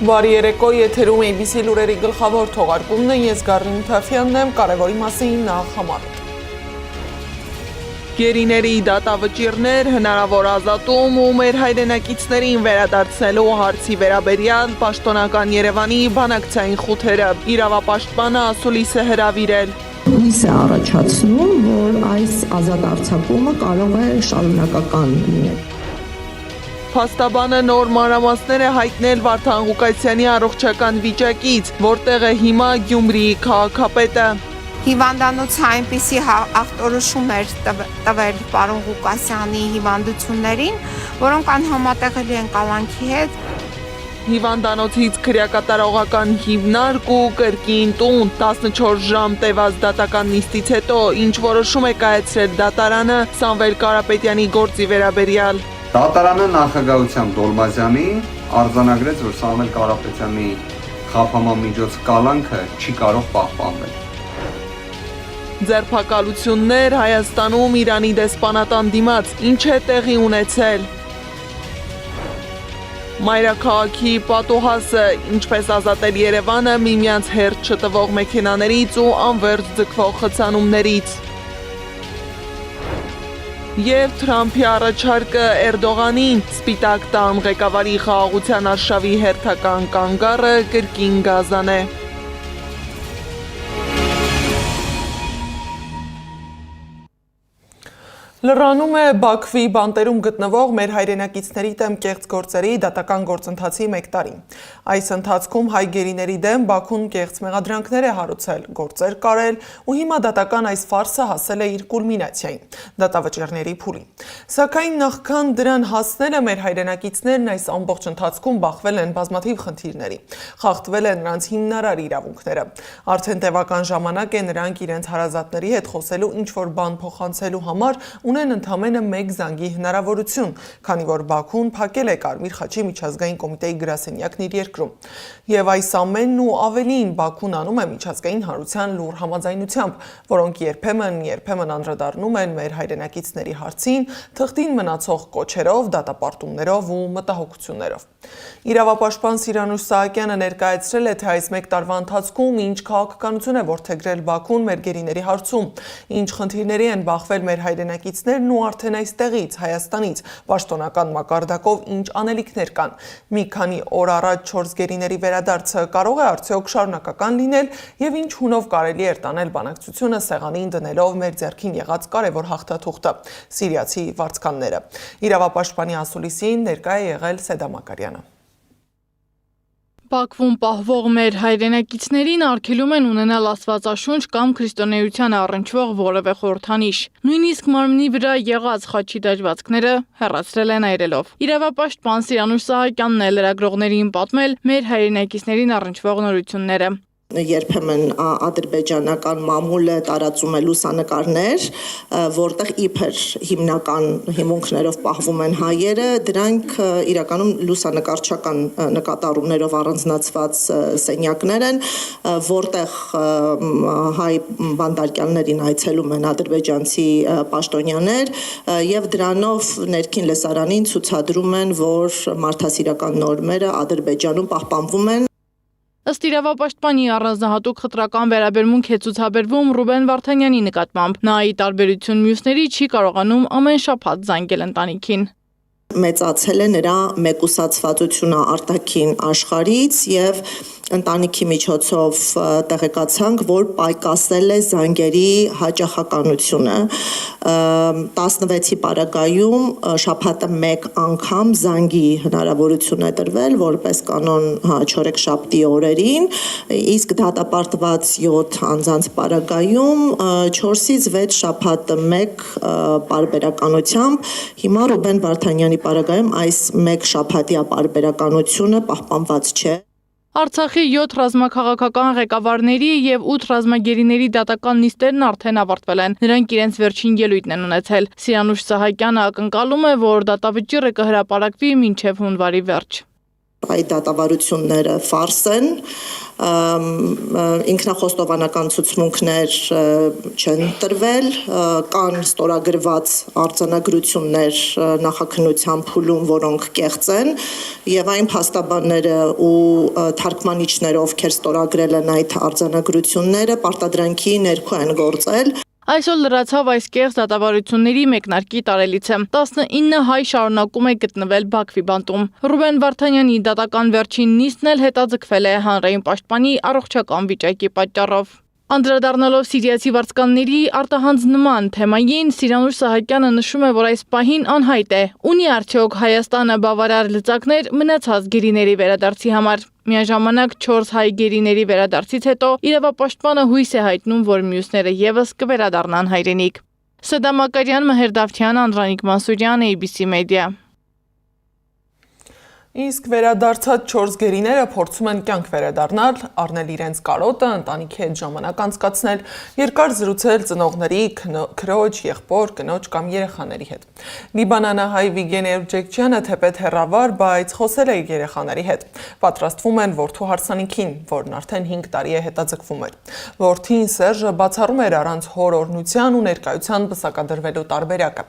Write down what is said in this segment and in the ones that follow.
Բարի երեկո, եթերում ABC լուրերի գլխավոր թողարկումն է, ես Գառնի Մթաֆյանն եմ, կարևորի մասին նախ համարոտ։ Գերիների դատավճիռներ, հնարավոր ազատում ու մեր հայրենակիցներին վերադարձնելու հարցի վերաբերյալ պաշտոնական Երևանի բանակցային խութերը, իրավապաշտպանը ասուլիս է հրավիրել։ Հույս է առաջացնում, որ այս ազատ արձակումը կարող է շարունակական լինել։ Փաստաբանը նոր մանրամասներ է հայտնել Վարդան Ղուկասյանի առողջական վիճակից, որտեղ է հիմա Գյումրիի քաղաքապետը։ Հիվանդանոցը այնպիսի ախտորոշում էր տվել պարոն Ղուկասյանի հիվանդություններին, որոնք անհամատեղելի են կալանքի հետ։ Հիվանդանոցից քրեակատարողական հիմնարկ ու կրկին տուն 14 ժամ տևած դատական նիստից հետո ինչ որոշում է կայացրել դատարանը Սամվել Կարապետյանի գործի վերաբերյալ։ Դատարանը նախագահությամբ Դոլմազյանի արձանագրեց, որ Սամվել Կարապետյանի խաբման միջոց կալանքը չի կարող պահպանվել։ Ձերբակալություններ Հայաստանում Իրանի դեսպանատան դիմաց ինչ է տեղի ունեցել։ Մայրաքաղաքի պատուհասը, ինչպես ազատել Երևանը միմյանց հերթ չտվող մեքենաներից ու անվերջ ձգվող խցանումներից։ Եվ Թրամփի առաջարկը Էրդողանին, Սպիտակ տան ղեկավարի խաղաղության արշավի հերթական կանգառը կրկին Գազան է։ Լրանում է Բաքվի բանտերում գտնվող մեր հայրենակիցների դեմ կեղծ գործերի դատական գործընթացի 1 տարի։ Այս ընթացքում հայ գերիների դեմ Բաքուն կեղծ մեղադրանքներ է հարուցել, գործեր կարել ու հիմա դատական այս ֆարսը հասել է իր կուլմինացիային՝ դատավճիռների փուլին։ Սակայն նախքան դրան հասնելը մեր հայրենակիցներն այս ամբողջ ընթացքում բախվել են բազմաթիվ խնդիրների, խախտվել են նրանց հիմնարար իրավունքները։ Արդեն տևական ժամանակ է նրանք իրենց հարազատների հետ խոսելու ինչ-որ բան փոխանցելու համար ունեն ընդամենը 1 զանգի հնարավորություն, քանի որ Բաքուն փակել է Կարմիր խաչի միջազգային կոմիտեի գրասենյակն իր երկրում։ Եվ այս ամենն ու ավելին Բաքուն անում է միջազգային հանրության լուռ համաձայնությամբ, որոնք երբեմն անդրադառնում են մեր հայրենակիցների հարցին, թղթին մնացող կոչերով, դատապարտումներով ու մտահոգություններով։ Իրավապաշտպան Սիրանուշ Սահակյանը ներկայացրել է, թե այս 1 տարվա ընթացքում ինչ քաղաքականություն է որդեգրել Բաքուն մեր գերիների հարցում, ինչ խնդիրների են բախվել մեր հայրենակիցներն ու արդեն այստեղից, Հայաստանից, պաշտոնական մակարդակով ինչ անելիքներ կան։ Մի քանի օր առաջ 4 գերիների վերադարձը կարող է արդյոք շարունակական լինել եւ ինչ հունով կարելի էր տանել բանակցությունը սեղանին դնելով մեր ձեռքին եղած կարևոր հաղթաթուղթը՝ սիրիացի վարձկանները։ Իրավապաշտպանի ասուլիսին ներկա է եղել Սեդա Մակարյանը։ Բաքվում պահվող մեր հայրենակիցներին արգելում են ունենալ աստվածաշունչ կամ քրիստոնեությանը առնչվող որևէ խորհրդանիշ։ Նույնիսկ մարմնի վրա եղած խաչի դաջվածքները հեռացրել են այրելով։ Իրավապաշտպան Սիրանուշ Սահակյանն է լրագրողներին պատմել մեր հայրենակիցներին առնչվող նորությունները։ Երբեմն ադրբեջանական մամուլը տարածում է լուսանկարներ, որտեղ իբր հիմնական հիմունքներով պահվում են հայերը, դրանք իրականում լուսանկարչական նկատառումներով առանձնացված սենյակներ են, որտեղ հայ բանտարկյալներին այցելում են ադրբեջանցի պաշտոնյաներ եւ դրանով ներքին լսարանին ցուցադրում են, որ մարդասիրական նորմերը Ադրբեջանում պահպանվում են։ Ըստ իրավապաշտպանի առանձնահատուկ խտրական վերաբերմունք է ցուցաբերվում Ռուբեն Վարդանյանի նկատմամբ։ Նա ի տարբերություն մյուսների չի կարողանում ամեն շաբաթ զանգել ընտանիքին։ Մեծացել է նրա մեկուսացվածությունը արտաքին աշխարհից եւ ընտանիքի միջոցով տեղեկացանք, որ պայքասել է զանգերի հաճախականությունը։ 16-ի պարագայում շաբաթը 1 անգամ զանգի հնարավորություն է տրվել, որպես կանոն չորեքշաբթի օրերին, իսկ դատապարտված 7 անձանց պարագայում 4-ից 6 շաբաթը 1 պարբերականությամբ, հիմա Ռուբեն Վարդանյանի պարագայում այս 1 շաբաթյա պարբերականությունը պահպանված չէ։ Արցախի 7 ռազմաքաղաքական ղեկավարների եւ 8 ռազմագերիների դատական նիստերն արդեն ավարտվել են։ Նրանք իրենց վերջին ելույթն են ունեցել։ Սիրանուշ Սահակյանը ակնկալում է, որ դատավճիռը կհրապարակվի մինչև հունվարի վերջ։ Այդ դատավարությունները ֆարս են, ինքնախոստովանական ցուցմունքներ չեն տրվել, կան ստորագրված արձանագրություններ նախաքննության փուլում, որոնք կեղծ են, եւ այն փաստաբանները ու թարգմանիչները, ովքեր ստորագրել են այդ արձանագրությունները, պարտադրանքի ներքո են գործել։ Այսօր լրացավ այս կեղծ դատավարությունների մեկնարկի տարելիցը։ 19 հայ շարունակում է գտնվել Բաքվի բանտում։ Ռուբեն Վարդանյանի դատական վերջին նիստն էլ հետաձգվել է հանրային պաշտպանի առողջական վիճակի պատճառով։ Անդրադառնալով սիրիացի վարձկանների արտահանձնման թեմային, Սիրանուշ Սահակյանը նշում է, որ այս պահին անհայտ է, ունի արդյոք Հայաստանը բավարար լծակներ մնացած գերիների վերադարձի համար։ Միաժամանակ 4 հայ գերիների վերադարձից հետո իրավապաշտպանը հույս է հայտնում, որ մյուսները ևս կվերադառնան հայրենիք։ Սեդա Մակարյան, Մհեր Դավթյան, Անդրանիկ Մանսուրյան, ABC Media։ Իսկ վերադարձած 4 գերիները փորձում են կյանք վերադառնալ, առնել իրենց կարոտը, ընտանիքի հետ ժամանակ անցկացնել, երկար զրուցել ծնողների, քրոջ, եղբոր, կնոջ կամ երեխաների հետ։ Լիբանանահայ Վիգեն Էրջեքչյանը թեպետ հեռավար, բայց խոսել է իր երեխաների հետ։ Պատրաստվում են որդու հարսանիքին, որն արդեն 5 տարի է հետաձգվում էր։ Որդին Սերժը բացառում էր առանց հոր օրհնության ու ներկայության պսակադրվելու տարբերակը։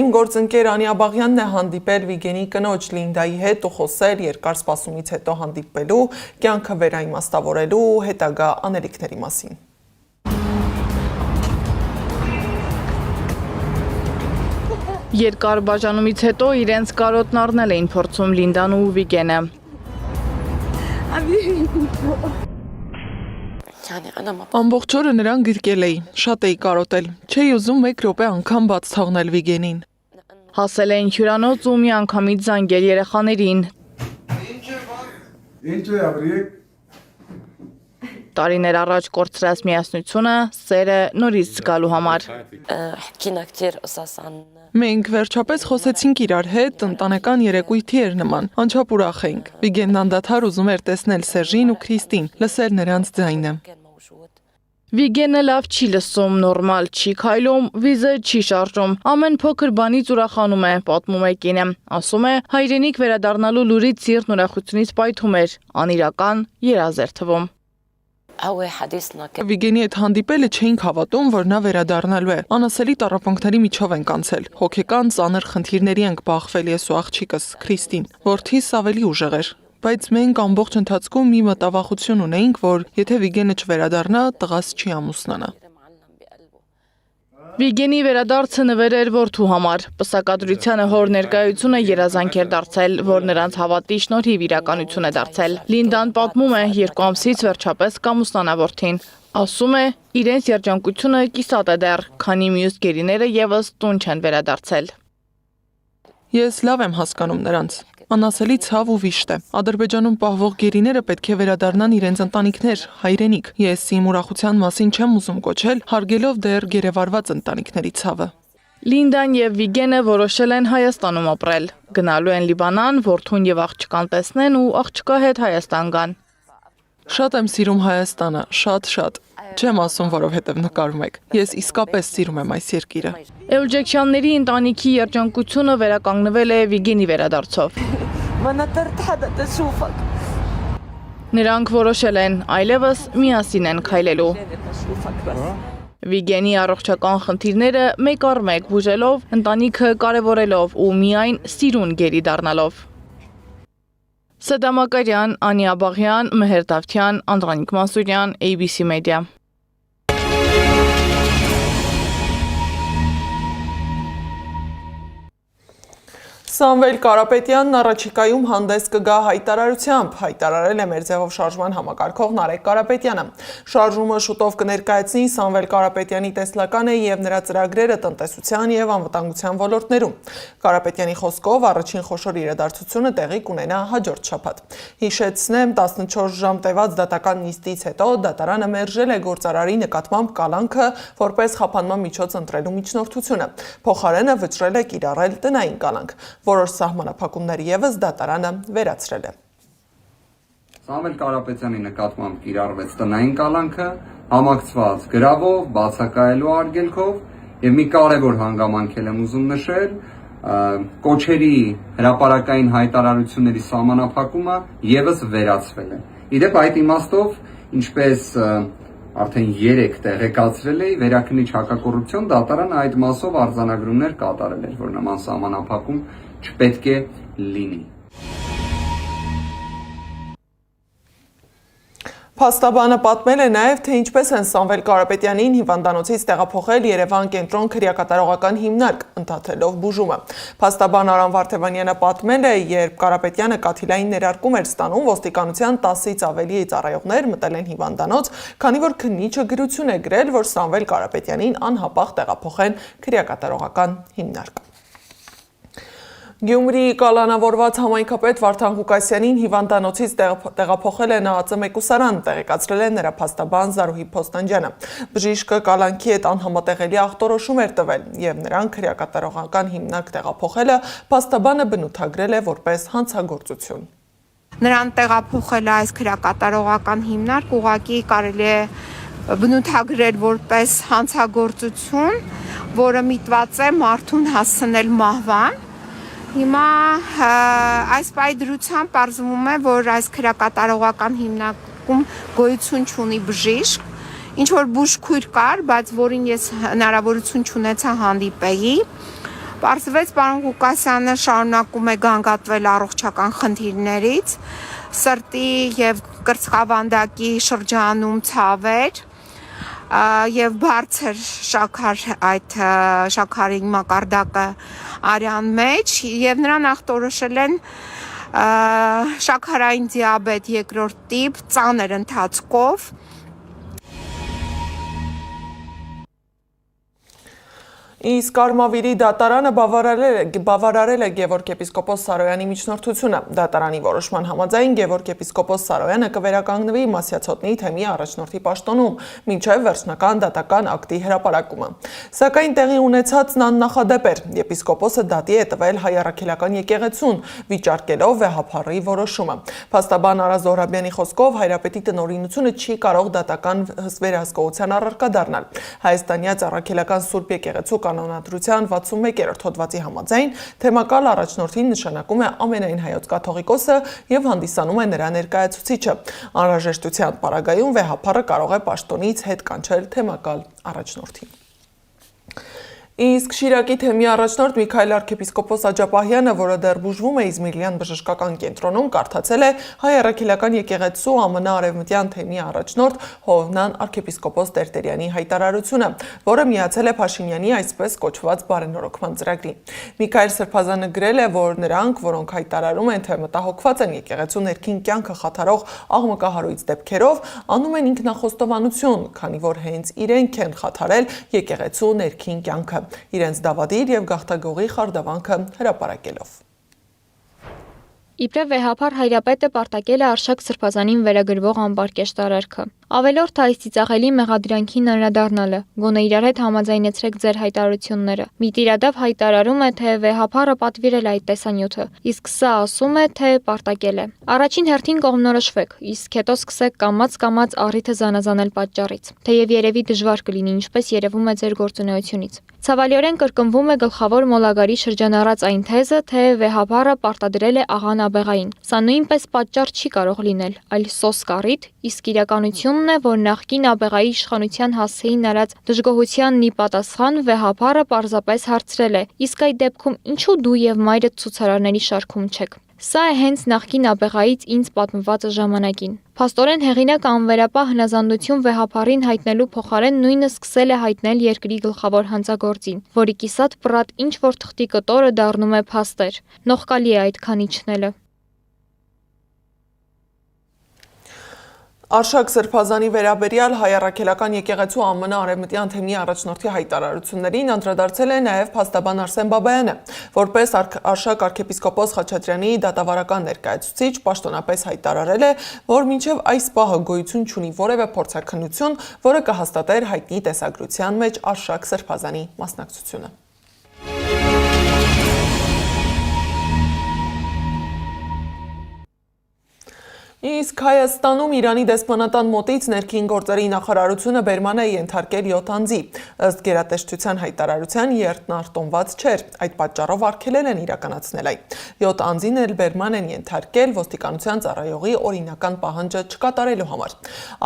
Իմ գործընկեր Անի Աբաղյանն է հանդիպել Վիգենի կնոջ Լինդայի հետ ու խոսել երկար սպասումից հետո հանդիպելու, կյանքը վերաիմաստավորելու հետագա անելիքների մասին։ Երկար բաժանումից հետո իրենց կարոտն առնել էին փորձում Լինդան ու Վիգենը։ Ամբողջ օրը նրան գրկել էի, շատ էի կարոտել, չէի ուզում 1 րոպե անգամ բաց թողնել Վիգենին։ Հասել էին հյուրանոց ու միանգամից զանգել երեխաներին։ Ինչ է ապրիկ։ Տարիներ առաջ կորցրած միասնությունը, սերը նորից զգալու համար։ Մենք վերջապես խոսեցինք իրար հետ, ընտանեկան երեկույթի էր նման, անչափ ուրախ էինք։ Վիգենն անդադար ուզում էր տեսնել Սերժին ու Քրիստին, լսել նրանց ձայնը։ Վիգենը լավ չի լսում, նորմալ չի քայլում, վիզը չի շարժում, ամեն փոքր բանից ուրախանում է, պատմում է կինը, ասում է, հայրենիք վերադառնալու լուրից սիրտն ուրախությունից պայթում էր, անիրական երազեր թվում։ Վիգենի հետ հանդիպելը չէինք հավատում, որ նա վերադառնալու է, անասելի տառապանքների միջով ենք անցել, հոգեկան ծանր խնդիրների ենք բախվել ես ու աղջիկս, Քրիստին, որդիս ավելի ուժեղ էր։ Բայց մենք ամբողջ ընթացքում մի մտավախություն ունեինք, որ եթե Վիգենը չվերադառնա, տղաս չի ամուսնանա։ Վիգենի վերադարձը նվեր էր որդու համար։ Պսակադրությանը հոր ներկայությունը երազանք էր դարձել, որ նրանց հավատի շնորհիվ իրականություն է դարձել։ Լինդան պատմում է, 2 ամսից վերջապես կամուսնանա որդին։ Ասում է, իրենց երջանկությունը կիսատ է դեռ, քանի մյուս գերիները ևս տուն չեն վերադարձել։ Ես լավ եմ հասկանում նրանց։ Անասելի ցավ ու վիշտ է։ Ադրբեջանում պահվող գերիները պետք է վերադառնան իրենց ընտանիքներ, հայրենիք։ Ես իմ ուրախության մասին չեմ ուզում կոչել, հարգելով դեռ գերեվարված ընտանիքների ցավը։ Լինդան եւ Վիգենը որոշել են Հայաստանում ապրել։ Գնալու են Լիբանան, որդուն եւ աղջկան տեսնեն ու աղջկա հետ Հայաստան գան։ Շատ եմ սիրում Հայաստանը, շատ։ Չեմ ասում, որովհետև նկարում եք։ Ես իսկապես սիրում եմ այս երկիրը։ Էլջեքչյանների ընտանիքի երջանկությունը վերականգնվել է Վիգենի վերադարձով։ Նրանք որոշել են այլևս միասին են քայլելու։ Վիգենի առողջական խնդիրները մեկ առ մեկ բուժելով, ընտանիքը կարևորելով ու միայն սիրուն գերի դառնալով։ Սեդա Մակարյան, Անի Աբաղյան, Մհեր Դավթյան, Անդրանիկ Մանսուրյան, ABC Media։ Սամվել Կարապետյանն առաջիկայում հանդես կգա հայտարարությամբ, հայտարարել է մեր ձևով շարժման համակարգող Նարեկ Կարապետյանը։ Շարժումը շուտով կներկայացնի Սամվել Կարապետյանի տեսլականը եւ նրա ծրագրերը տնտեսության եւ անվտանգության ոլորտներում։ Կարապետյանի խոսքով առաջին խոշոր իրադարձությունը տեղի կունենա հաջորդ շաբաթ։ Հիշեցնեմ, 14 ժամ տևած դատական նիստից հետո դատարանը մերժել է գործարարի նկատմամբ կալանքը որպես խափանման միջոց ընտրելու միջնորդությունը։ Փոխարենը վճռել է կիրառել տնային կալանք։ Որոշ սահմանափակումներ ևս դատարանը վերացրել է։ Սամվել Կարապետյանի նկատմամբ կիրառվեց տնային կալանքը, համակցված գրավով, բացակայելու արգելքով եւ մի կարևոր հանգամանք եմ ուզում նշել, կոչերի հրապարակային հայտարարությունների սահմանափակումը եւս վերացվել է։ Իդեպ այդ իմաստով, ինչպես արդեն 3 տեղեկացրել էի, Վերաքննիչ հակակոռուպցիոն դատարանը այդ մասով արձանագրումներ կատարել էր, որ նման սահմանափակում չպետք է լինի։ Փաստաբանը պատմել է նաև, թե ինչպես են Սամվել Կարապետյանին հիվանդանոցից տեղափոխել Երևան կենտրոն քրեակատարողական հիմնարկ, ընդհատելով բուժումը։ Փաստաբան Արամ Վարդևանյանը պատմել է, երբ Կարապետյանը կաթիլային ներարկում էր ստանում, ոստիկանության 10-ից ավելի ծառայողներ մտել են հիվանդանոց, քանի որ քննիչը գրություն է գրել, որ Սամվել Կարապետյանին անհապաղ տեղափոխեն քրեակատարողական հիմնարկ։ Գյումրիի կալանավորված համայնքապետ Վարդան Ղուկասյանին հիվանդանոցից տեղափոխել է ՆԱԱԾ մեկուսարան, տեղեկացրել է նրա փաստաբան Զարուհի Փոստանջյանը։ Բժիշկը կալանքի հետ անհամատեղելի ախտորոշում էր տվել եւ նրան քրեակատարողական հիմնարկ տեղափոխելը փաստաբանը բնութագրել է որպես հանցագործություն։ Նրան տեղափոխելը այս քրեակատարողական հիմնարկ ուղղակի կարելի է բնութագրել որպես հանցագործություն, որը միտված է մարդուն հասցնել մահվան։ Հիմա այս պայդրությամբ պարզվում է, որ այս քրեակատարողական հիմնարկում գոյություն չունի բժիշկ, ինչ որ բուժքույր կար, բայց որին ես հնարավորություն չունեցա հանդիպեի։ Պարզվեց, պարոն Ղուկասյանը շարունակում է գանգատվել առողջական խնդիրներից, սրտի եւ կրծքավանդակի շրջանում ցավեր եւ բարձր շաքար այդ շաքարի մակարդակը արյան մեջ եւ նրան ախտորոշել են շաքարային դիաբետ 2-րդ տիպ ծանր ընթացքով։ Իսկ Արմավիրի դատարանը բավարարել է Գևորգ եպիսկոպոս Սարոյանի միջնորդությունը։ Դատարանի որոշման համաձայն Գևորգ եպիսկոպոս Սարոյանը կվերականգնվի Մասյացոտնի թեմի առաջնորդի պաշտոնում, մինչև վերջնական դատական ակտի հրապարակումը։ Սակայն տեղի ունեցածն աննախադեպ էր։ Եպիսկոպոսը դատի է տվել Հայ առաքելական եկեղեցուն, վիճարկելով վեհափառի որոշումը։ Փաստաբան Արա Զոհրաբյանի խոսքով Հայրապետի տնօրինությունը չի կարող դատական վերահսկողության առարկա դառնալ։ Հայաստանյաց առաքելական Սուրբ եկեղեցու կանոնադրության 61-րդ հոդվածի համաձայն թեմակալ առաջնորդին նշանակում է ամենայն հայոց կաթողիկոսը եւ հանդիսանում է նրա ներկայացուցիչը։ Անհրաժեշտության պարագայում վեհափառը կարող է պաշտոնից հետ կանչել թեմակալ առաջնորդին։ Իսկ Շիրակի թեմի առաջնորդ Միքայել arczepiskopos Աջապահյանը, որը դեռ բուժվում է Իզմիլյան բժշկական կենտրոնում, կարդացել է Հայ առաքելական եկեղեցու ԱՄՆ արևմտյան թեմի առաջնորդ Հովնան arczepiskopos Տերտերյանի հայտարարությունը, որը միացել է Փաշինյանի այսպես կոչված բարենորոգման ծրագրին։ Միքայել Սրբազանը գրել է, որ նրանք, որոնք հայտարարում են, թե մտահոգված են եկեղեցու ներքին կյանքը խաթարող աղմկահարույց դեպքերով, անում են ինքնախոստովանություն, քանի որ հենց իրենք են խաթարել եկեղեցու ներքին կյանքը, իրենց դավադիր եւ գաղթագողի խարդավանքը հրապարակելով։ Իբրև վեհափառ հայրապետը պարտակել է Արշակ Սրբազանին վերագրվող ամբարկեշտ արարքը։ Ավելորդ այս ծիծաղելի մեղադրանքին անդրադառնալը, գոնե իրար հետ համաձայնեցրեք ձեր հայտարարությունները։ Միտիրադավ հայտարարում է, թե վեհափառը պատվիրել այդ տեսանյութը, իսկ սա ասում է, թե պարտակել է։ Առաջին հերթին կողմնորոշվեք, իսկ հետո սկսեք կամաց-կամաց առիթը զանազանել պատճառից, թեև երևի դժվար կլինի, ինչպես երևում է ձեր գործունեությունից։ Ցավալիորեն կրկնվում է գլխավոր մոլագարի շրջանառած այն թեզը, թե վեհափառը պարտադրել է աղա Նաբեղային։ Սա նույնպես պատճառ չի կարող լինել, այլ սոսկ առիթ, իսկ իրականությունն է, որ նախկին Աբեղայի իշխանության հասցեին արած դժգոհությանն ի պատասխան վեհափառը պարզապես հարցրել է. իսկ այդ դեպքում ինչու դու եւ մայրդ ցուցարարների շարքում չեք։ Սա է հենց նախկին Աբեղայից ինձ պատմվածը ժամանակին։ Փաստորեն հեղինակը անվերապահ հնազանդություն վեհափառին հայտնելու փոխարեն նույնը սկսել է հայտնել երկրի գլխավոր հանցագործին, որի կիսատ պռատ ինչ որ թղթի կտորը դառնում է փաստեր։ Նողկալի է այդքան իջնելը։ Արշակ Սրբազանի վերաբերյալ Հայ առաքելական եկեղեցու ԱՄՆ արևմտյան թեմի առաջնորդի հայտարարություններին անդրադարձել է նաև փաստաբան Արսեն Բաբայանը, որպես Արշակ arczepiskopos Խաչատրյանի դատավարական ներկայացուցիչ պաշտոնապես հայտարարել է, որ մինչև այս պահը գոյություն չունի որևէ փորձաքննություն, որը կհաստատեր հայտնի տեսագրության մեջ Արշակ Սրբազանի մասնակցությունը։ Իսկ Հայաստանում Իրանի դեսպանատան մոտից ներքին գործերի նախարարությունը բերման է ենթարկել 7 անձի։ Ըստ գերատեսչության հայտարարության երթնարտոնված չէր, այդ պատճառով արգելել են իրականացնել այն։ 7 անձին էլ բերման են ենթարկել ոստիկանության ծառայողի օրինական պահանջը չկատարելու համար։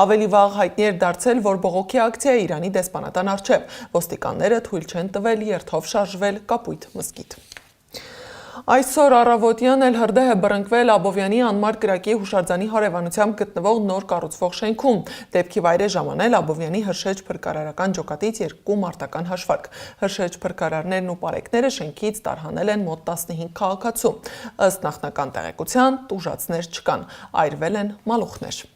Ավելի վաղ հայտնի էր դարձել, որ բողոքի ակցիա է Իրանի դեսպանատան առջև։ Ոստիկանները թույլ չեն տվել երթով շարժվել Կապույտ մզկիթ։ Այսօր առավոտյան էլ հրդեհ է բռնկվել Աբովյանի անմար կրակի հուշարձանի հարևանությամբ գտնվող նոր կառուցվող շենքում։ Դեպքի վայր է ժամանել Աբովյանի հրշեջ փրկարարական ջոկատից 2 մարտական հաշվարկ։ Հրշեջ փրկարարներն ու պարեկները շենքից տարհանել են մոտ 15 քաղաքացու։ Ըստ նախնական տեղեկության տուժածներ չկան, այրվել են մալուխներ։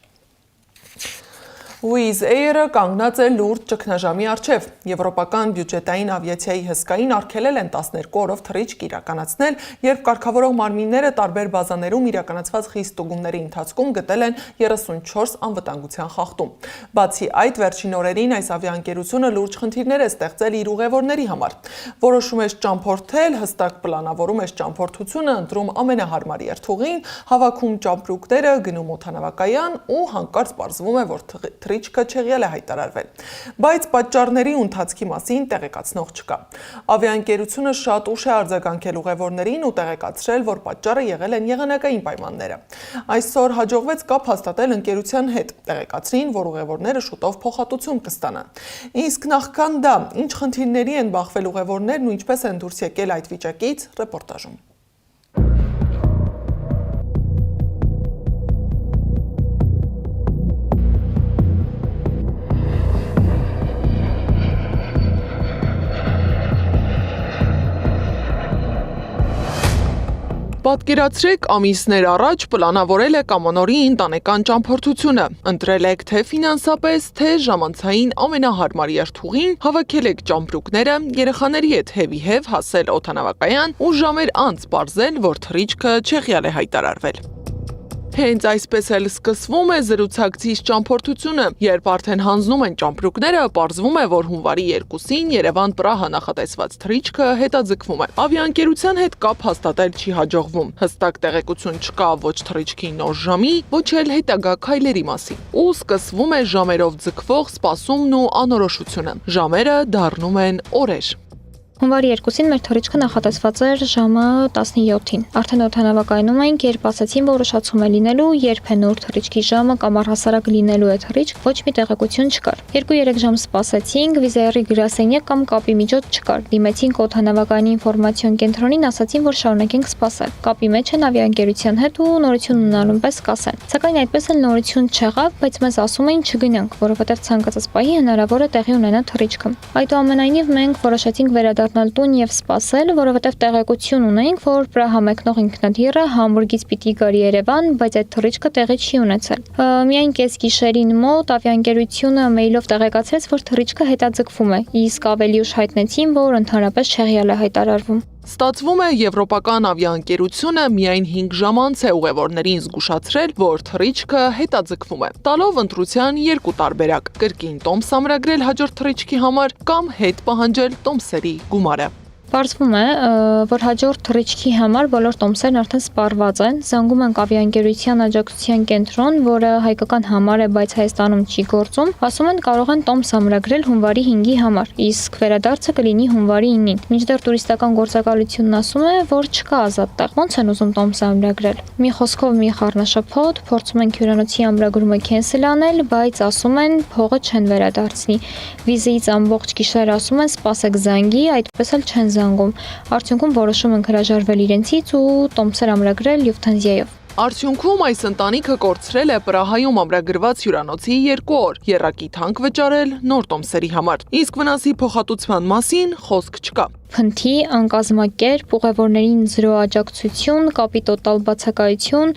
Wizz Air-ը կանգնած է լուրջ ճգնաժամի առջև։ Եվրոպական բյուջետային ավիացիայի հսկային արգելել են 12 օրով թռիչք իրականացնել, երբ կարգավորող մարմինները տարբեր բազաներում իրականացված խիստ ստուգումների ընթացքում գտել են 34 անվտանգության խախտում։ Բացի այդ, վերջին օրերին այս ավիաընկերությունը լուրջ խնդիրներ է ստեղծել իր ուղևորների համար։ Որոշում է ճամփորդել, հստակ պլանավորում է ճամփորդությունը, ընտրում ամենահարմար երթուղին, հավաքում ճամպրուկները, գնում օդանավակայան ու հանկարծ պարզվում է, որ թռիչքը չեղյալ է հայտարարվել, բայց պատճառների ու ընթացքի մասին տեղեկացնող չկա։ Ավիաընկերությունը շատ ուշ է արձագանքել ուղևորներին ու տեղեկացրել, որ պատճառը եղել են եղանակային պայմանները։ Այսօր հաջողվեց կապ հաստատել ընկերության հետ, տեղեկացրին, որ ուղևորները շուտով փոխհատուցում կստանան։ Իսկ նախքան դա, ինչ խնդիրների են բախվել ուղևորներն ու ինչպես են դուրս եկել այդ վիճակից, ռեպորտաժում։ Պատկերացրեք, ամիսներ առաջ պլանավորել եք ամանորի ընտանեկան ճամփորդությունը, ընտրել եք թե ֆինանսապես, թե ժամանցային ամենահարմար երթուղին, հավաքել եք ճամպրուկները, երեխաների հետ հեվի-հև հասել օդանավակայան ու ժամեր անց պարզել, որ թռիչքը չեղյալ է հայտարարվել։ Հենց այսպես էլ սկսվում է զրուցակցից ճամփորդությունը, երբ արդեն հանձնում են ճամպրուկները, պարզվում է, որ հունվարի 2-ին Երևան-Պրահա նախատեսված թռիչքը հետաձգվում է։ Ավիաընկերության հետ կապ հաստատել չի հաջողվում։ Հստակ տեղեկություն չկա ոչ թռիչքի նոր ժամի, ոչ էլ հետագա քայլերի մասին։ Ու սկսվում է ժամերով ձգվող սպասումն ու անորոշությունը։ Ժամերը դառնում են օրեր։ Հունվարի 2-ին մեր թռիչքը նախատեսված էր ժամը 17-ին։ Արդեն օդանավակայանում էինք, երբ ասացին, որ ուշացում է լինելու, երբ է նոր թռիչքի ժամը կամ առհասարակ լինելու է թռիչք, ոչ մի տեղեկություն չկար։ 2-3 ժամ սպասեցինք, Wizz Air-ի գրասենյակ կամ կապի միջոց չկար։ Դիմեցինք օդանավակայանի ինֆորմացիոն կենտրոնին, ասացին, որ շարունակենք սպասել։ Կապի մեջ են ավիաընկերության հետ ու նորություն ունենալուն պես կասեն։ Սակայն այդպես էլ նորություն չեղավ, բայց մեզ ասում էին չգնանք, որովհետև ցանկացած պահի հնարավոր է տեղի ունենա թռիչքը։ Այդուամենայնիվ մենք որոշեցինք վերադառնալ տուն եւ սպասել, որովհետեւ տեղեկություն ունեինք, որ Պրահա մեկնող ինքնաթիռը Համբուրգից պիտի գար Երևան, բայց այդ թռիչքը տեղի չի ունեցել։ Միայն կեսգիշերին մոտ ավիաընկերությունը մեյլով տեղեկացրեց, որ թռիչքը հետաձգվում է, իսկ ավելի ուշ հայտնեցին, որ ընդհանրապես չեղյալ է հայտարարվում։ Ստացվում է, եվրոպական ավիաընկերությունը միայն 5 ժամ անց է ուղևորներին զգուշացրել, որ թռիչքը հետաձգվում է, տալով ընտրության 2 տարբերակ՝ կրկին տոմս ամրագրել հաջորդ թռիչքի համար կամ հետ պահանջել տոմսերի գումարը։ Պարզվում է, որ հաջորդ թռիչքի համար բոլոր տոմսերն արդեն սպառված են, զանգում ենք ավիաընկերության աջակցության կենտրոն, որը հայկական համար է, բայց Հայաստանում չի գործում, ասում են կարող են տոմս ամրագրել հունվարի 5-ի համար, իսկ վերադարձը կլինի հունվարի 9-ին։ Մինչդեռ տուրիստական գործակալությունն ասում է, որ չկա ազատ տեղ, ոնց են ուզում տոմս ամրագրել։ Մի խոսքով մի խառնաշփոթ, փորձում են հյուրանոցի ամրագրումը քենսել անել, բայց ասում են փողը չեն վերադարձնի։ Վիզից ամբողջ գիշեր ասում են սպասեք զանգի, այդպես էլ չեն զանգում։ Արդյունքում որոշում ենք հրաժարվել իրենցից ու տոմսեր ամրագրել Lufthansa-ով։ Արդյունքում այս ընտանիքը կորցրել է Պրահայում ամրագրված հյուրանոցի 2 օր, եռակի թանկ վճարել նոր տոմսերի համար, իսկ վնասի փոխհատուցման մասին խոսք չկա։ Փնթի, անկազմակերպ, ուղևորներին զրո աջակցություն, կապի տոտալ բացակայություն,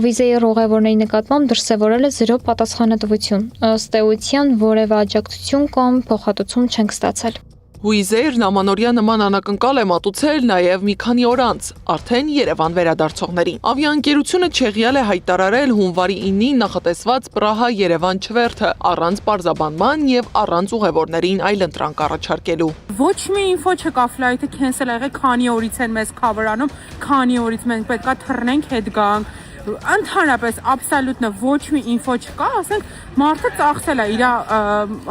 Wizz Air ուղևորների նկատմամբ դրսևորել է զրո պատասխանատվություն։ Ըստ էության որևէ աջակցություն կամ փոխհատուցում չենք ստացել։ Wizz Air-ն ամանորյա նման անակնկալ է մատուցել նաև մի քանի օր անց, արդեն Երևան վերադարձողներին։ Ավիաընկերությունը չեղյալ է հայտարարել հունվարի 9-ին նախատեսված Պրահա-Երևան չվերթը, առանց պարզաբանման եւ առանց ուղևորներին այլընտրանք առաջարկելու։ Ոչ մի ինֆո չկա, ֆլայթը քենսել ա եղել, քանի օրից են մեզ քավր անում, քանի օրից մենք պետքա թռնենք հետ գանք։ Ընդհանրապես աբսոլյուտը ոչ մի ինֆո չկա, ասենք մարդը ծախսել է իր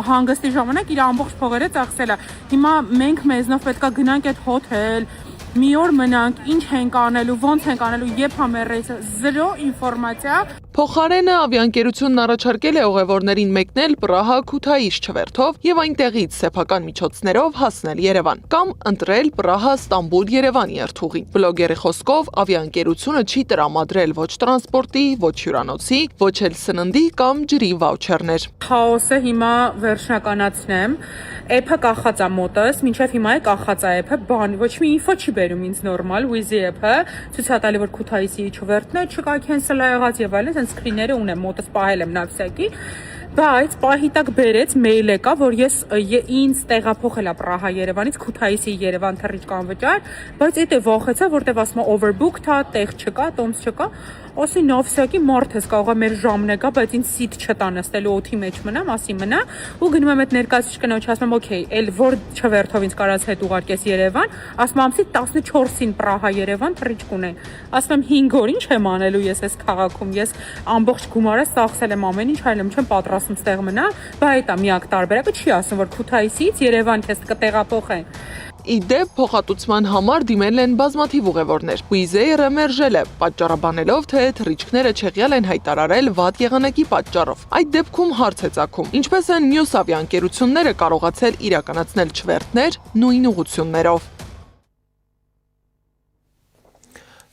հանգստի ժամանակ իր ամբողջ փողերը ծախսել է։ Հիմա մենք մեզնով պետքա գնանք այդ հոթել, մի օր մնանք, ինչ ենք անելու, ոնց ենք անելու, երբ համերրեյսը, զրո ինֆորմացիա։ Փոխարենը ավիաընկերությունն առաջարկել է ուղևորներին մեկնել Պրահա-Քութայիս չվերթով եւ այնտեղից սեփական միջոցներով հասնել Երևան կամ ընտրել Պրահա-Ստամբուլ-Երևան երթուղի։ Բլոգերի խոսքով ավիաընկերությունը չի տրամադրել ոչ տրանսպորտի, ոչ հյուրանոցի, ոչ էլ սննդի կամ ջրի վաուչերներ։ Խաոսը հիմա վերջնականացնեմ։ Էփը կախած է մոտս, մինչև հիմա է կախած է էփը, ոչ մի ինֆո չի բերում ինձ նորմալ, Wizz-ի էփը, ցույց է տալի որ Քութայիսի չվերթն է, չկա cancel է եղած եւ այլն, այնց սկրիները ունեմ, մոտս պահել եմ նավսյակի, բայց պահի տակ բերեց մեյլ եկա, որ ինձ տեղափոխել է Պրահա Երևանից Քութայիսի Երևան թռիչք անվճար, բայց էդ է վախեցա, որտեվ ասում է overbooked է, տեղ չկա, տոմս չկա, ասի նավսյակի մարդ ես կարող է մեր ժամն եկա, բայց ինձ սիտ չտա նստելու օթի մեջ մնամ, ասի մնա, ու գնում եմ այդ ներկայացուցիչ կնոջ, ասում եմ օքեյ, էլ որ չվերթով ինձ կարած հետ ուղարկես Երևան, ասում եմ ամսի 14-ին Պրահա Երևան թռիչք ունեն, ասում եմ 5 օր ինչ եմ անելու ես այս քաղաքում, ես ամբողջ գումարը ծախսել եմ ամեն ինչ, այլմ չեմ պատրաստում ստեղ մնա, բայց դա միակ տարբերակը չի ասում, որ Քութայիսից Երևան քեզ կտեղափոխեն։ Իդեպ փոխհատուցման համար դիմել են բազմաթիվ ուղևորներ։ Wizz-ը մերժել է, պատճառաբանելով, թե թռիչքները չեղյալ են հայտարարել վատ եղանակի պատճառով։ Այդ դեպքում հարց է ծագում, ինչպես են մյուս ավիաընկերությունները կարողացել իրականացնել չվերթներ նույն ուղղություններով։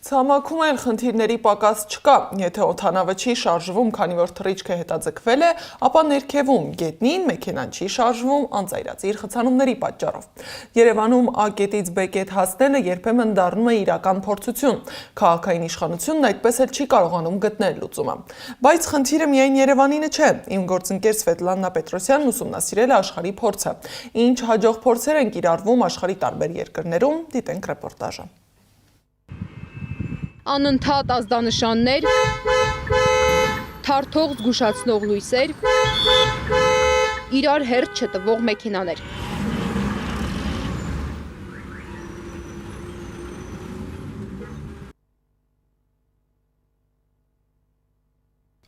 Ցամաքում էլ խնդիրների պակաս չկա, եթե օդանավը չի շարժվում, քանի որ թռիչքը հետաձգվել է, ապա ներքևում գետնին մեքենան չի շարժվում անծայրածիր խցանումների պատճառով։ Երևանում A կետից B կետ հասնելը երբեմն դառնում է իրական փորձություն։ Քաղաքային իշխանությունն այդպես էլ չի կարողանում գտնել լուծումը։ Բայց խնդիրը միայն Երևանինը չէ։ Իմ գործընկեր Սվետլանա Պետրոսյանն ուսումնասիրել է աշխարհի փորձը։ Ինչ հաջող փորձեր են կիրառվում աշխարհի տարբեր երկրներում, դիտենք ռեպորտաժը։ Անընդհատ ազդանշաններ, թարթող զգուշացնող լույսեր, իրար հերթ չտվող մեքենաներ։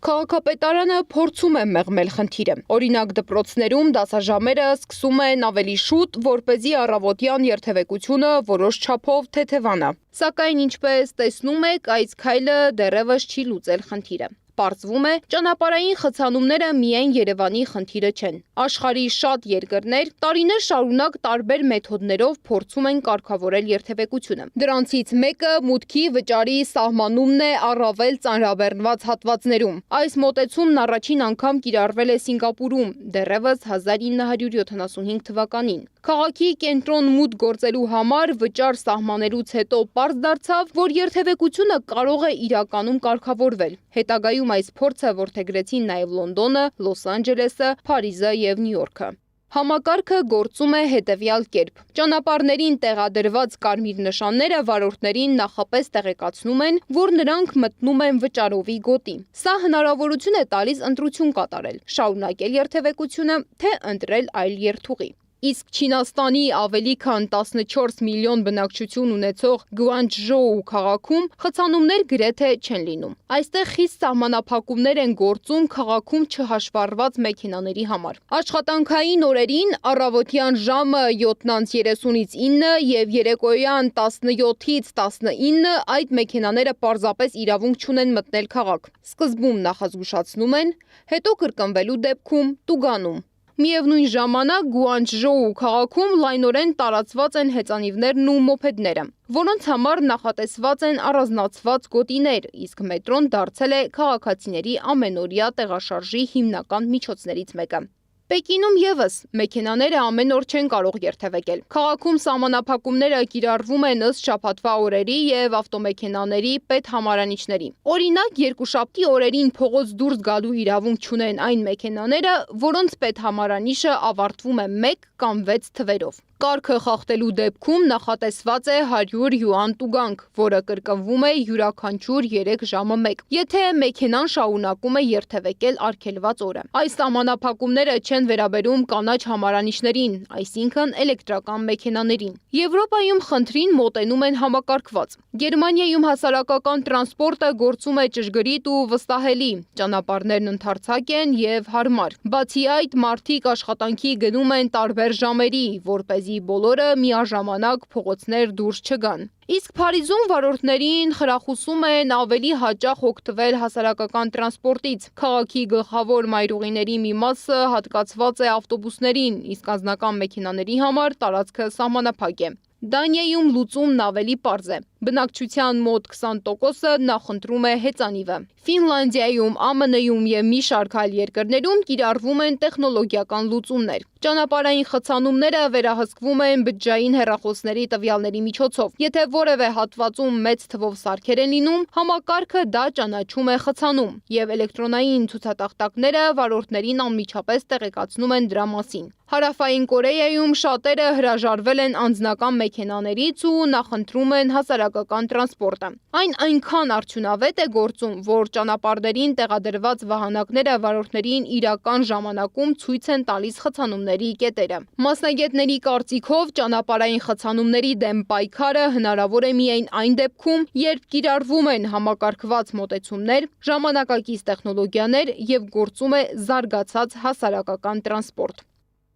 Քաղաքապետարանը փորձում է մեղմել խնդիրը։ Օրինակ դպրոցներում դասաժամերը սկսում են ավելի շուտ, որպեսզի առավոտյան երթևեկությունը որոշ չափով թեթևանա։ Սակայն ինչպես տեսնում եք, այս քայլը դեռևս չի լուծել խնդիրը։ Պարզվում է, ճանապարհային խցանումները միայն Երևանի խնդիրը չեն։ Աշխարհի շատ երկրներ տարիներ շարունակ տարբեր մեթոդներով փորձում են կարգավորել երթևեկությունը։ Դրանցից մեկը մուտքի վճարի սահմանումն է առավել ծանրաբեռնված հատվածներում։ Այս մոտեցումն առաջին անգամ կիրառվել է Սինգապուրում դեռևս 1975 թվականին։ Քաղաքի կենտրոն մուտք գործելու համար վճար սահմանելուց հետո պարզ դարձավ, որ երթևեկությունը կարող է իրականում կարգավորվել։ Հետագայում այս փորձը որդեգրեցին նաև Լոնդոնը, Լոս Անջելեսը, Փարիզը եւ Նյու Յորքը։ Համակարգը գործում է հետևյալ կերպ։ Ճանապարհներին տեղադրված կարմիր նշանները վարորդներին նախապես տեղեկացնում են, որ նրանք մտնում են վճարովի գոտի։ Սա հնարավորություն է տալիս ընտրություն կատարել, շարունակել երթևեկությունը, թե ընտրել այլ երթուղի։ Իսկ Չինաստանի ավելի քան 14 միլիոն բնակչություն ունեցող Գուանչժոու քաղաքում խցանումներ գրեթե չեն լինում։ Այստեղ խիստ սահմանափակումներ են գործում քաղաքում չհաշվառված մեքենաների համար։ Աշխատանքային օրերին առավոտյան ժամը 7:30-ից 9 եւ երեկոյան 17-ից 19 այդ մեքենաները պարզապես իրավունք չունեն մտնել քաղաք։ Սկզբում նախազգուշացնում են, հետո կրկնվելու դեպքում տուգանում։ Միևնույն ժամանակ Գուանչժոու քաղաքում լայնորեն տարածված են հեծանիվներն ու մոփեդները, որոնց համար նախատեսված են առանձնացված գոտիներ, իսկ մետրոն դարձել է քաղաքացիների ամենօրյա տեղաշարժի հիմնական միջոցներից մեկը։ Պեկինում եւս մեքենաները ամեն օր չեն կարող երթևեկել։ Քաղաքում սահմանափակումները կիրառվում են ըստ շաբաթվա օրերի եւ ավտոմեքենաների պետհամարանիչների։ Օրինակ, երկուշաբթի օրերին փողոց դուրս գալու իրավունք չունեն այն մեքենաները, որոնց պետհամարանիշը ավարտվում է 1 կամ 6 թվերով։ կարգը խախտելու դեպքում նախատեսված է 100 յուան տուգանք, որը կրկնվում է յուրաքանչյուր 3 ժամը 1, եթե մեքենան շարունակում է երթևեկել արգելված օրը։ Այս սահմանափակումները չեն վերաբերում կանաչ համարանիշներին, այսինքն էլեկտրական մեքենաներին։ Եվրոպայում խնդրին մոտենում են համակարգված։ Գերմանիայում հասարակական տրանսպորտը գործում է ճշգրիտ ու վստահելի, ճանապարհներն ընդարձակ են եւ հարմար։ Բացի այդ, մարդիկ աշխատանքի գնում են տարբեր ժամերի, որպեսզի բոլորը միաժամանակ փողոցներ դուրս չգան։ Իսկ Փարիզում վարորդներին խրախուսում են ավելի հաճախ օգտվել հասարակական տրանսպորտից։ Քաղաքի գլխավոր մայրուղիների մի մասը հատկացված է ավտոբուսներին, իսկ անձնական մեքենաների համար տարածքը սահմանափակ է։ Դանիայում լուծումն ավելի պարզ է։ Բնակչության մոտ 20%-ը նախընտրում է հեծանիվը։ Ֆինլանդիայում, ԱՄՆ-ում եւ մի շարք այլ երկրներում կիրառվում են տեխնոլոգիական լուծումներ։ Ճանապարհային խցանումները վերահսկվում են բջջային հեռախոսների տվյալների միջոցով։ Եթե որևէ հատվածում մեծ թվով սարքեր են լինում, համակարգը դա ճանաչում է խցանում, եւ էլեկտրոնային ցուցատախտակները վարորդներին անմիջապես տեղեկացնում են դրա մասին։ Հարավային Կորեայում շատերը հրաժարվել են անձնական մեքենաներից ու նախընտրում են հասարակական տրանսպորտը։ Այն այնքան արդյունավետ է գործում, որ ճանապարհներին տեղադրված վահանակները վարորդներին իրական ժամանակում ցույց են տալիս խցանումների կետերը։ Մասնագետների կարծիքով ճանապարհային խցանումների դեմ պայքարը հնարավոր է միայն այն դեպքում, երբ կիրառվում են համակարգված մոտեցումներ, ժամանակակից տեխնոլոգիաներ եւ գործում է զարգացած հասարակական տրանսպորտ։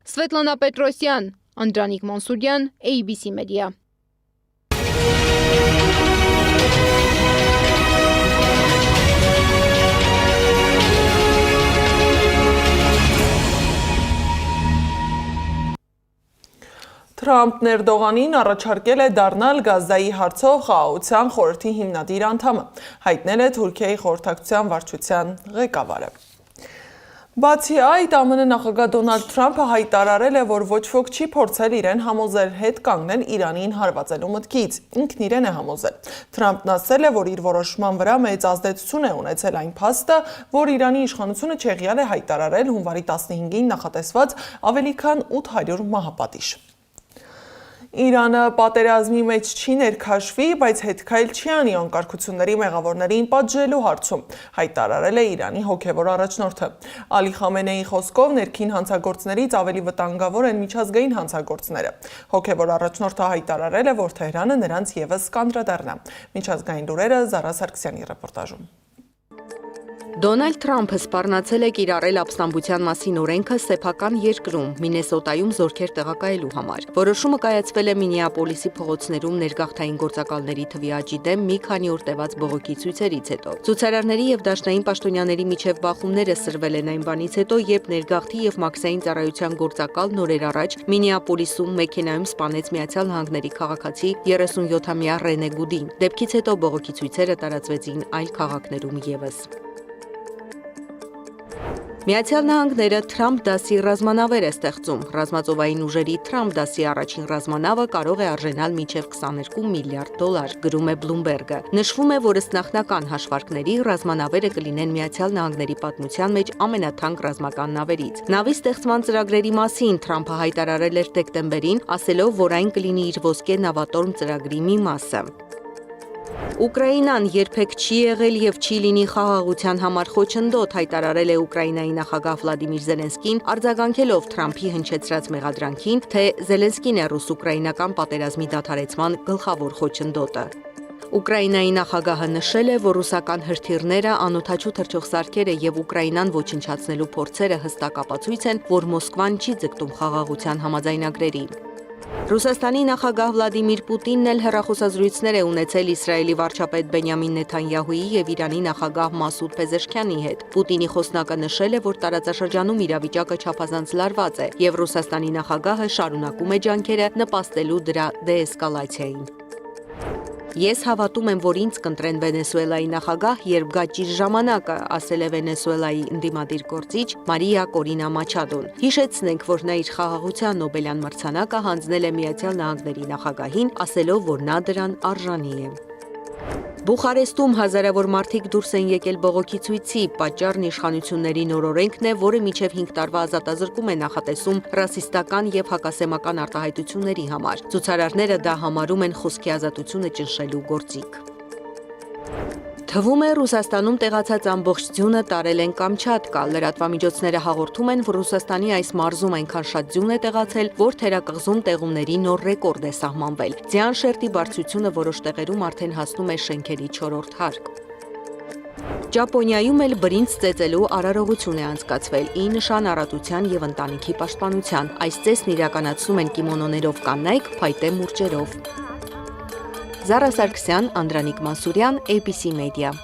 Սվետլանա Պետրոսյան, Անդրանիկ Մանսուրյան, ABC Media։ Թրամփն Էրդողանին առաջարկել է դառնալ Գազայի հարցով խաղաղության խորհրդի հիմնադիր անդամը, հայտնել է Թուրքիայի խորհրդակցության վարչության ղեկավարը։ Բացի այդ, ԱՄՆ նախագահ Դոնալդ Թրամփը հայտարարել է, որ ոչ ոք չի փորձել իրեն համոզել հետ կանգնել Իրանին հարվածելու մտքից, ինքն իրեն է համոզել։ Թրամփն ասել է, որ իր որոշման վրա մեծ ազդեցություն է ունեցել այն փաստը, որ Իրանի իշխանությունը չեղյալ է հայտարարել հունվարի 15-ին նախատեսված ավելի քան 800 մահապատիժ։ Իրանը պատերազմի մեջ չի ներքաշվի, բայց հետքայլ չի անի անկարգությունների մեղավորներին պատժելու հարցում, հայտարարել է Իրանի հոգևոր առաջնորդը։ Ալի Խամենեի խոսքով ներքին հանցագործներից ավելի վտանգավոր են միջազգային հանցագործները։ Հոգևոր առաջնորդը հայտարարել է, որ Թեհրանը նրանց ևս կանդրադառնա։ Միջազգային լուրերը Զարա Սարգսյանի ռեպորտաժում։ Դոնալդ Թրամփը սպառնացել է կիրառել ապստամբության մասին օրենքը սեփական երկրում, Մինեսոտայում զորքեր տեղակայելու համար։ Որոշումը կայացվել է Մինեապոլիսի փողոցներում ներգաղթային գործակալների թվի աճի դեմ մի քանի օր տևած բողոքի ցույցերից հետո։ Ցուցարարների եւ դաշնային պաշտոնյաների միջև բախումները սրվել են այն բանից հետո, երբ ներգաղթի եւ մաքսային ծառայության գործակալ նորեր առաջ Մինեապոլիսում մեքենայում սպանեց Միացյալ Նահանգների քաղաքացի 37-ամյա Ռենե Գուդին։ Դեպքից հետո բողոքի ցույցերը տարածվեցին այլ քաղաքներում ևս։ Միացյալ Նահանգները Թրամփ դասի ռազմանավեր է ստեղծում։ Ռազմածովային ուժերի Թրամփ դասի առաջին ռազմանավը կարող է արժենալ մինչև $22 միլիարդ, գրում է Bloomberg-ը։ Նշվում է, որ ըստ նախնական հաշվարկների ռազմանավերը կլինեն Միացյալ Նահանգների պատմության մեջ ամենաթանկ ռազմական նավերից։ Նավի ստեղծման ծրագրերի մասին Թրամփը հայտարարել էր դեկտեմբերին, ասելով, որ այն կլինի իր ոսկե նավատորմ ծրագրի մի մասը։ Ուկրաինան երբեք չի եղել եւ չի լինի խաղաղության համար խոչընդոտ, հայտարարել է Ուկրաինայի նախագահ Վլադիմիր Զելենսկին, արձագանքելով Թրամփի հնչեցրած մեղադրանքին, թե Զելենսկին է ռուս-ուկրաինական պատերազմի դադարեցման գլխավոր խոչընդոտը։ Ուկրաինայի նախագահը նշել է, որ ռուսական հրթիռները, անօդաչու թռչող սարքերը եւ Ուկրաինան ոչնչացնելու փորձերը հստակ ապացույց են, որ Մոսկվան չի ձգտում խաղաղության համաձայնագրերի։ Ռուսաստանի նախագահ Վլադիմիր Պուտինն էլ հեռախոսազրույցներ է ունեցել Իսրայելի վարչապետ Բենյամին Նեթանյահուի եւ Իրանի նախագահ Մասուդ Փեզեշքյանի հետ։ Պուտինի խոսնակը նշել է, որ տարածաշրջանում իրավիճակը չափազանց լարված է եւ Ռուսաստանի նախագահը շարունակում է ջանքերը նպաստելու դրա դեէսկալացիային։ Ես հավատում եմ, որ ինձ կընտրեն Վենեսուելայի նախագահ, երբ գա ճիշտ ժամանակը, ասել է Վենեսուելայի ընդդիմադիր գործիչ Մարիա Կորինա Մաչադոն։ Հիշեցնենք, որ նա իր խաղաղության Նոբելյան մրցանակը հանձնել է Միացյալ Նահանգների նախագահին, ասելով, որ նա դրան արժանի է։ Բուխարեստում հազարավոր մարդիկ դուրս են եկել բողոքի ցույցի, պատճառն իշխանությունների նոր օրենքն է, որը մինչև 5 տարվա ազատազրկում է նախատեսում ռասիստական եւ հակասեմական արտահայտությունների համար։ Ցուցարարները դա համարում են խոսքի ազատությունը ճնշելու գործիք։ Թվում է Ռուսաստանում տեղացած ամբողջ ձյունը տարել են Կամչատկա։ Լրատվամիջոցները հաղորդում են, որ Ռուսաստանի այս մարզում այնքան շատ ձյուն է տեղացել, որ թերակղզում տեղումների նոր ռեկորդ է սահմանվել։ Ձյան շերտի բարձրությունը որոշ տեղերում արդեն հասնում է շենքերի 4-րդ հարկ։ Ճապոնիայում էլ բրինձ ծեծելու արարողություն է անցկացվել՝ ի նշան առատության եւ ընտանիքի պաշտպանության։ Այս ծեսն իրականացնում են կիմոնոներով կանայք փայտե մուրճերով։ Զարա Սարգսյան, Անդրանիկ Մանսուրյան, ABC Media։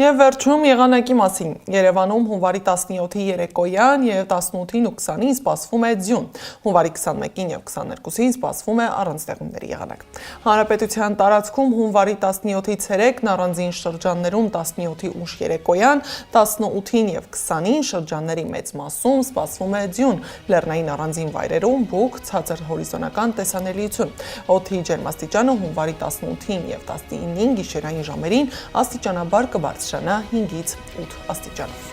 Եվ վերջում եղանակի մասին։ Երևանում հունվարի 17-ի երեկոյան եւ 18-ին ու 20-ին սպասվում է ձյուն։ Հունվարի 21-ին եւ 22-ին սպասվում է առանց ձեղումների եղանակ։ Հանրապետության տարածքում հունվարի 17-ի ցերեկն առանձին շրջաններում 17-ի ուշ երեկոյան, 18-ին եւ 20-ին շրջանների մեծ մասում սպասվում է ձյուն։ Լեռնային առանձին վայրերում բուք, ցածր հորիզոնական տեսանելիություն։ Օդի ջերմաստիճանը հունվարի 18-ին եւ 19-ին գիշերային ժամերին աստիճանաբար կբարձրանա 5-ից 8 աստիճանով։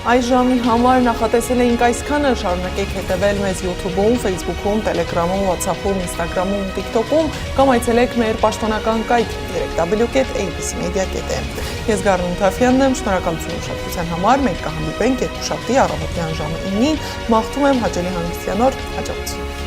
Այս ժամի համար նախատեսել էինք այսքանը, շարունակեք հետևել մեզ YouTube-ում, Facebook-ում, Telegram-ում, WhatsApp-ում, Instagram-ում, TikTok-ում կամ այցելեք մեր պաշտոնական կայք www.abcmedia.am։ Ես Գառնիկ Թաֆյանն եմ, շնորհակալություն ուշադրության համար, մենք կհանդիպենք երկուշաբթի առավոտյան ժամը 9-ին, մաղթում եմ հաճելի հանգստյան օր, հաջողություն։